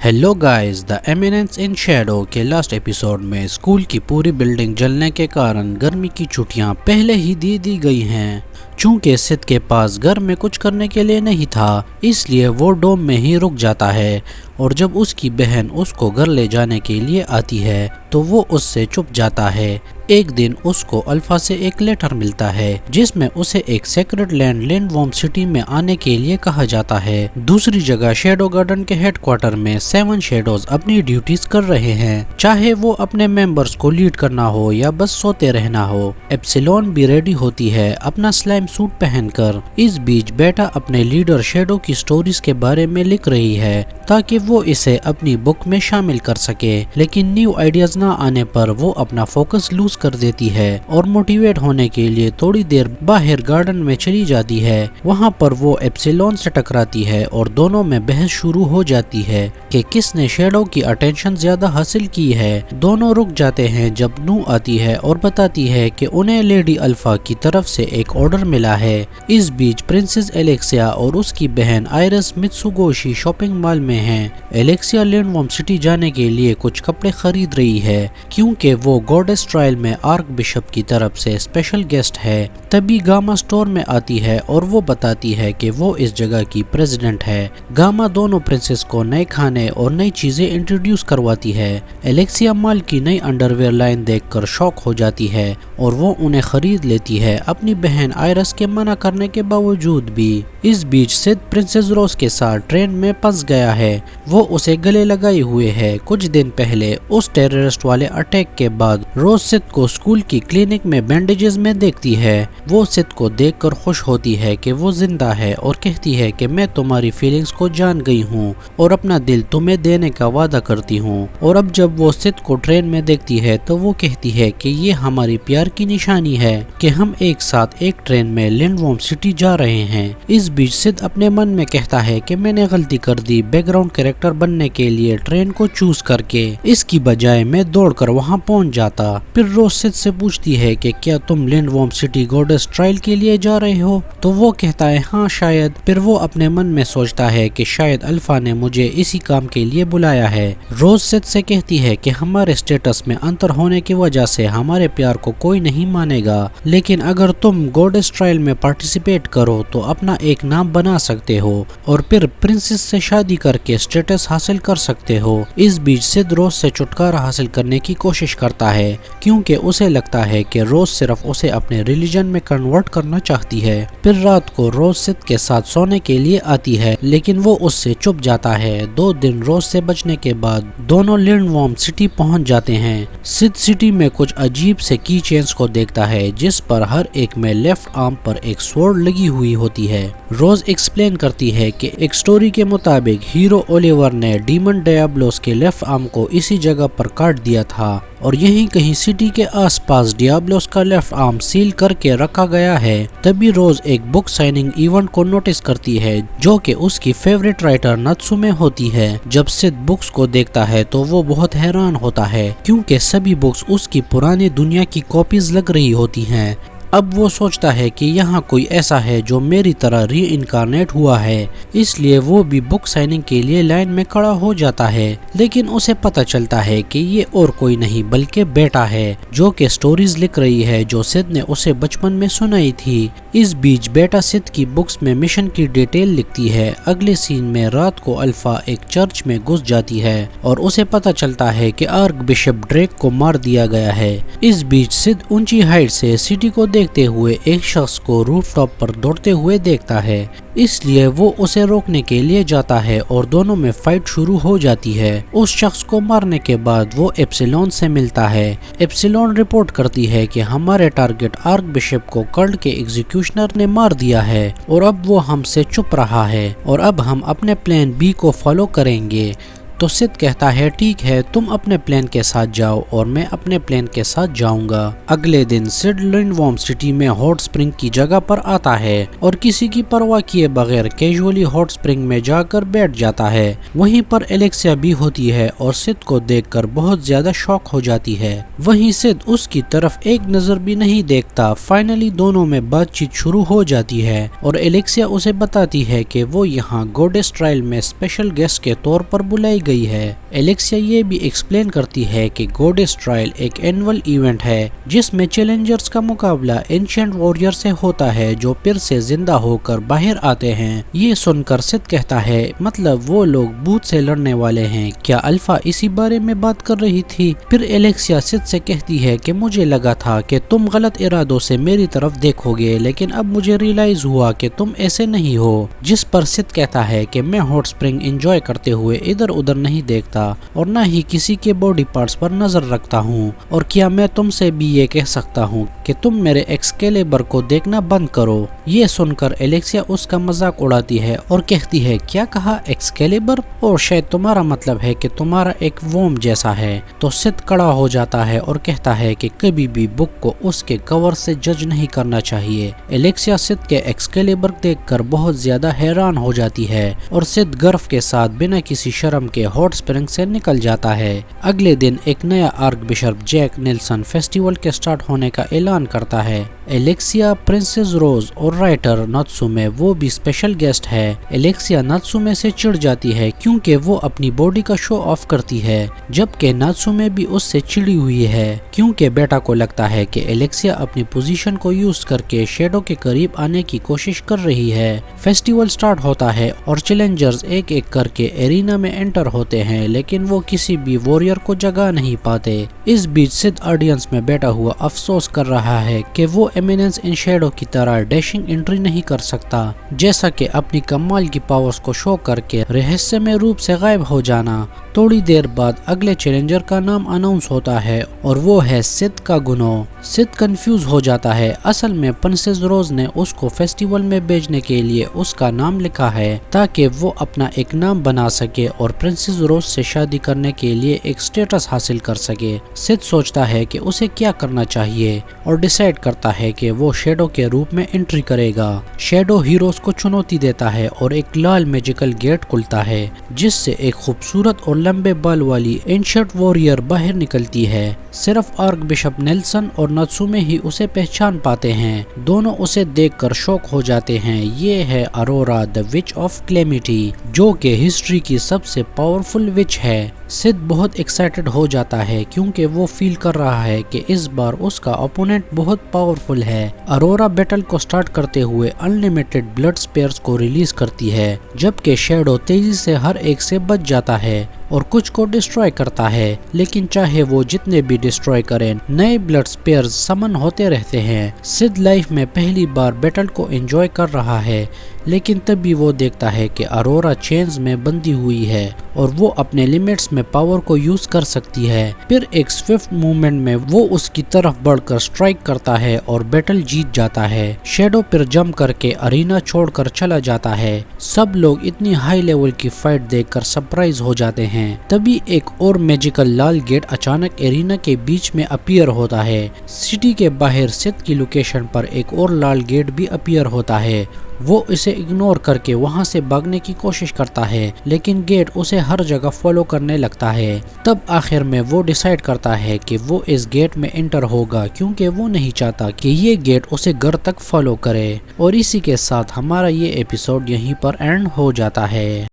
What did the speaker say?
Hello guys, the eminence in Shadow के last episode में school की पूरी बिल्डिंग जलने के कारण गर्मी की छुट्टियां पहले ही दे दी गई हैं। चूंकि सिद के पास घर में कुछ करने के लिए नहीं था, इसलिए वो डोम में ही रुक जाता है और जब उसकी बहन उसको घर ले जाने के लिए आती है तो वो उससे चुप जाता है। एक दिन उसको अल्फा से एक लेटर मिलता है जिसमें उसे एक सेक्रेट लैंड लिंडवॉर्म सिटी में आने के लिए कहा जाता है। दूसरी जगह शैडो गार्डन के हेडक्वार्टर में 7 शैडोज अपनी ड्यूटीज कर रहे हैं, चाहे वो अपने मेंबर्स को लीड करना हो या बस सोते रहना हो। एप्सिलॉन भी रेडी होती है अपना स्लाइम सूट पहनकर। इस बीच बेटा अपने लीडर शैडो की स्टोरीज के बारे में लिख रही है ताकि वो इसे अपनी बुक में शामिल कर सके, लेकिन न्यू आइडियाज ना आने पर वो अपना फोकस लूज कर देती है और मोटिवेट होने के लिए थोड़ी देर बाहर गार्डन में चली जाती है। वहाँ पर वो एप्सिलॉन से टकराती है और दोनों में बहस शुरू हो जाती है कि किसने शैडो की अटेंशन ज्यादा हासिल की है। दोनों रुक जाते हैं जब नू आती है और बताती है कि उन्हें लेडी अल्फा की तरफ से एक ऑर्डर मिला है। इस बीच प्रिंसेस एलेक्सिया और उसकी बहन आयरिस मित्सुगोशी शॉपिंग मॉल में हैं। एलेक्सिया लिंडवॉर्म सिटी जाने के लिए कुछ कपड़े खरीद रही है क्योंकि वो गॉडेस ट्रायल में आर्क बिशप की तरफ से स्पेशल गेस्ट है। तभी गामा स्टोर में आती है और वो बताती है कि वो इस जगह की प्रेसिडेंट है। गामा दोनों प्रिंसेस को नए खाने और नई चीजें इंट्रोड्यूस करवाती है। एलेक्सिया मॉल की नई अंडरवेयर लाइन देखकर शॉक हो जाती है और वो उन्हें खरीद लेती है, अपनी बहन आयरस के मना करने के बावजूद भी। इस बीच सिद प्रिंसेस रोज के साथ ट्रेन में फंस गया है। वो उसे गले लगाए हुए है। कुछ दिन पहले उस टेररिस्ट वाले अटैक के बाद रोज सिद को स्कूल की क्लिनिक में बैंडेजेस में देखती है। वो सिद को देखकर खुश होती है कि वो जिंदा है और कहती है कि मैं तुम्हारी फीलिंग्स को जान गई हूँ और अपना दिल तुम्हें देने का वादा करती हूँ। और अब जब वो सिद को ट्रेन में देखती है तो वो कहती है कि ये हमारी प्यार की निशानी है कि हम एक साथ एक ट्रेन में लिंडवॉर्म सिटी जा रहे हैं। इस बीच सिद अपने मन में कहता है कि मैंने गलती कर दी बैकग्राउंड कैरेक्टर बनने के लिए ट्रेन को चूज करके, इसकी बजाय मैं दौड़कर वहां पहुंच जाता। फिर रोज सिद से पूछती है कि क्या तुम लिंडवॉर्म सिटी गॉडेस ट्रायल के लिए जा रहे हो, तो वो कहता है हाँ शायद। फिर वो अपने मन में सोचता है कि शायद अल्फा ने मुझे इसी काम के लिए बुलाया है। रोज सिद से कहती है कि हमारे स्टेटस में अंतर होने की वजह से हमारे प्यार को कोई नहीं मानेगा, लेकिन अगर तुम गॉडेस ट्रायल में पार्टिसिपेट करो तो अपना एक नाम बना सकते हो और फिर प्रिंसेस से शादी करके स्टेटस हासिल कर सकते हो। इस बीच सिद रोज से छुटकारा हासिल करने की कोशिश करता है क्योंकि उसे लगता है कि रोज सिर्फ उसे अपने रिलीजन में कन्वर्ट करना चाहती है। फिर रात को रोज सिद के साथ सोने के लिए आती है, लेकिन वो उससे चुप जाता है। 2 दिन रोज से बचने के बाद दोनों लिंडवॉर्म सिटी पहुंच जाते हैं। सिद सिटी में कुछ अजीब से की चेन्स को देखता है जिस पर हर एक में लेफ्ट आर्म पर एक स्वॉर्ड लगी हुई होती है। रोज एक्सप्लेन करती है कि एक स्टोरी के मुताबिक हीरो ओलिवर ने डीमन डियाब्लोस के लेफ्ट आर्म को इसी जगह पर काट दिया था और यहीं कहीं सिटी के आसपास डियाब्लोस का लेफ्ट आर्म सील करके रखा गया है। तभी रोज एक बुक साइनिंग इवेंट को नोटिस करती है जो कि उसकी फेवरेट राइटर नत्सुमे होती है। जब सिद बुक्स को देखता है तो वो बहुत हैरान होता है क्योंकि सभी बुक्स उसकी पुरानी दुनिया की कॉपीज लग रही होती हैं। अब वो सोचता है कि यहाँ कोई ऐसा है जो मेरी तरह री इनकारनेट हुआ है, इसलिए वो भी बुक साइनिंग के लिए लाइन में खड़ा हो जाता है। लेकिन उसे पता चलता है कि ये और कोई नहीं बल्कि बेटा है जो कि स्टोरीज लिख रही है जो सिद ने उसे बचपन में सुनाई थी। इस बीच बेटा सिद की बुक्स में मिशन की डिटेल लिखती है। अगले सीन में रात को अल्फा एक चर्च में घुस जाती है और उसे पता चलता है कि आर्क बिशप ड्रेक को मार दिया गया है। इस बीच सिद ऊंची हाइट से सिटी को देखते हुए एक शख्स को रूफटॉप पर दौड़ते हुए देखता है, इसलिए वो उसे रोकने के लिए जाता है और दोनों में फाइट शुरू हो जाती है। उस शख्स को मारने के बाद वो एप्सिलॉन से मिलता है। एप्सिलॉन रिपोर्ट करती है कि हमारे टारगेट आर्क बिशप को कल्ट के एग्जीक्यूशनर ने मार दिया है और अब वो हमसे चुप रहा है और अब हम अपने प्लान बी को फॉलो करेंगे। तो सिद कहता है ठीक है, तुम अपने प्लान के साथ जाओ और मैं अपने प्लान के साथ जाऊंगा। अगले दिन सिड लिंडवॉर्म सिटी में हॉट स्प्रिंग की जगह पर आता है और किसी की परवाह किए बगैर कैजुअली हॉट स्प्रिंग में जाकर बैठ जाता है। वहीं पर एलेक्सिया भी होती है और सिद को देखकर बहुत ज्यादा शॉक हो जाती है। वहीं सिद उसकी तरफ एक नजर भी नहीं देखता। फाइनली दोनों में बातचीत शुरू हो जाती है और एलेक्सिया उसे बताती है कि वो यहाँ गॉडेस ट्रायल में स्पेशल गेस्ट के तौर पर बुलाई گئی ہے۔ الیکسیا یہ بھی ایکسپلین کرتی ہے کہ گوڈیس ٹرائل ایک اینول ایونٹ ہے جس میں چیلنجرز کا مقابلہ اینشنٹ واریر سے ہوتا ہے جو پھر سے زندہ ہو کر باہر آتے ہیں۔ یہ سن کر سید کہتا ہے مطلب وہ لوگ بھوت سے لڑنے والے ہیں، کیا الفا اسی بارے میں بات کر رہی تھی؟ پھر الیکسیا سید سے کہتی ہے کہ مجھے لگا تھا کہ تم غلط ارادوں سے میری طرف دیکھو گے، لیکن اب مجھے ریئلائز ہوا کہ تم ایسے نہیں ہو۔ جس پر سید کہتا ہے کہ میں ہاٹ سپرنگ انجوائے کرتے ہوئے ادھر ادھر نہیں دیکھتا اور نہ ہی کسی کے باڈی پارٹس پر نظر رکھتا ہوں، اور کیا میں تم سے بھی یہ کہہ سکتا ہوں کہ تم میرے ایکسکیلیبر کو دیکھنا بند کرو؟ یہ سن کر الیکسیا اس کا مذاق اڑاتی ہے اور کہتی ہے کیا کہا ایکسکیلیبر؟ اور شاید تمہارا مطلب ہے کہ تمہارا ایک ووم جیسا ہے۔ تو سید کڑا ہو جاتا ہے اور کہتا ہے کہ کبھی بھی بک کو اس کے کور سے جج نہیں کرنا چاہیے۔ الیکسیا سید کے ایکسکیلیبر دیکھ کر بہت زیادہ حیران ہو جاتی ہے اور سید گرف کے ساتھ بنا کسی شرم کے ہاٹ سپرنگ سے نکل جاتا ہے۔ اگلے دن ایک نیا archbishop Jack Nelson festival کے سٹارٹ ہونے کا اعلان کرتا ہے۔ الیکسیا، پرنسس روز اور رائٹر ناتسومے وہ بھی اسپیشل گیسٹ ہے۔ الیکسیا ناتسومے سے چڑ جاتی ہے کیونکہ وہ اپنی باڈی کا شو آف کرتی ہے، جبکہ ناتسومے بھی اس سے چڑی ہوئی ہے کیونکہ بیٹا کو لگتا ہے کہ الیکسیا اپنی پوزیشن کو یوز کر کے شیڈو کے قریب آنے کی کوشش کر رہی ہے۔ فیسٹیول سٹارٹ ہوتا ہے اور چیلنجرز ایک ایک کر کے ایرینا میں انٹر ہوتے ہیں، لیکن وہ کسی بھی واریر کو جگہ نہیں پاتے۔ اس بیچ سید آڈینس میں بیٹھا ہوا افسوس کر رہا ہے کہ وہ ایمیننس ان شیڈو کی طرح ڈیشنگ انٹری نہیں کر سکتا، جیسا کہ اپنی کمال کی پاورز کو شو کر کے رہسیہ روپ سے غائب ہو جانا۔ تھوڑی دیر بعد اگلے چیلنجر کا نام اناؤنس ہوتا ہے اور وہ ہے سید کا گنو۔ سید کنفیوز ہو جاتا ہے، اصل میں پرنسس روز نے اس کو فیسٹیول میں بھیجنے کے لیے اس کا نام لکھا ہے تاکہ وہ اپنا ایک نام بنا سکے اور پرنسس روز سے شادی کرنے کے لیے ایک سٹیٹس حاصل کر سکے۔ سید سوچتا ہے کہ اسے کیا کرنا چاہیے اور ڈیسائیڈ کرتا ہے کہ وہ شیڈو کے روپ میں انٹری کرے گا۔ شیڈو ہیروز کو چنوتی دیتا ہے اور ایک لال میجیکل گیٹ کھلتا ہے جس سے ایک خوبصورت اور لمبے بال والی اینشنٹ واریر باہر نکلتی ہے۔ صرف آرک بشپ نیلسن اور ناتسومے ہی اسے پہچان پاتے ہیں۔ دونوں اسے دیکھ کر شوک ہو جاتے ہیں۔ یہ ہے ارورا دی وچ آف کلیمیٹی، جو کہ ہسٹری کی سب سے پاورفل وچ ہے۔ سید بہت ایکسائٹڈ ہو جاتا ہے کیونکہ وہ فیل کر رہا ہے کہ اس بار اس کا اپوننٹ بہت پاورفل ہے۔ ارورا بیٹل کو سٹارٹ کرتے ہوئے انلیمیٹڈ بلڈ سپیئرز کو ریلیز کرتی ہے، جبکہ شیڈو تیزی سے ہر ایک سے بچ جاتا ہے اور کچھ کو ڈسٹروائے کرتا ہے، لیکن چاہے وہ جتنے بھی ڈسٹروائے کریں نئے بلڈ سپیئرز سمن ہوتے رہتے ہیں۔ سید لائف میں پہلی بار بیٹل کو انجوائے کر رہا ہے، لیکن تبھی وہ دیکھتا ہے کہ ارورا چینز میں بندھی ہوئی ہے اور وہ اپنے لیمٹس میں پاور کو یوز کر سکتی ہے۔ پھر ایک سوئفٹ موومنٹ میں وہ اس کی طرف بڑھ کر سٹرائک کرتا ہے اور بیٹل جیت جاتا ہے۔ شیڈو پھر جمپ کر کے ارینا چھوڑ کر چلا جاتا ہے۔ سب لوگ اتنی ہائی لیول کی فائٹ دیکھ کر سرپرائز ہو جاتے ہیں۔ تبھی ایک اور میجیکل لال گیٹ اچانک ایرینا کے بیچ میں اپیئر ہوتا ہے۔ سٹی کے باہر سید کی لوکیشن پر ایک اور لال گیٹ بھی اپیئر ہوتا ہے۔ وہ اسے اگنور کر کے وہاں سے بھاگنے کی کوشش کرتا ہے، لیکن گیٹ اسے ہر جگہ فالو کرنے لگتا ہے۔ تب آخر میں وہ ڈیسائیڈ کرتا ہے کہ وہ اس گیٹ میں انٹر ہوگا کیونکہ وہ نہیں چاہتا کہ یہ گیٹ اسے گھر تک فالو کرے۔ اور اسی کے ساتھ ہمارا یہ ایپیسوڈ یہیں پر اینڈ ہو جاتا ہے۔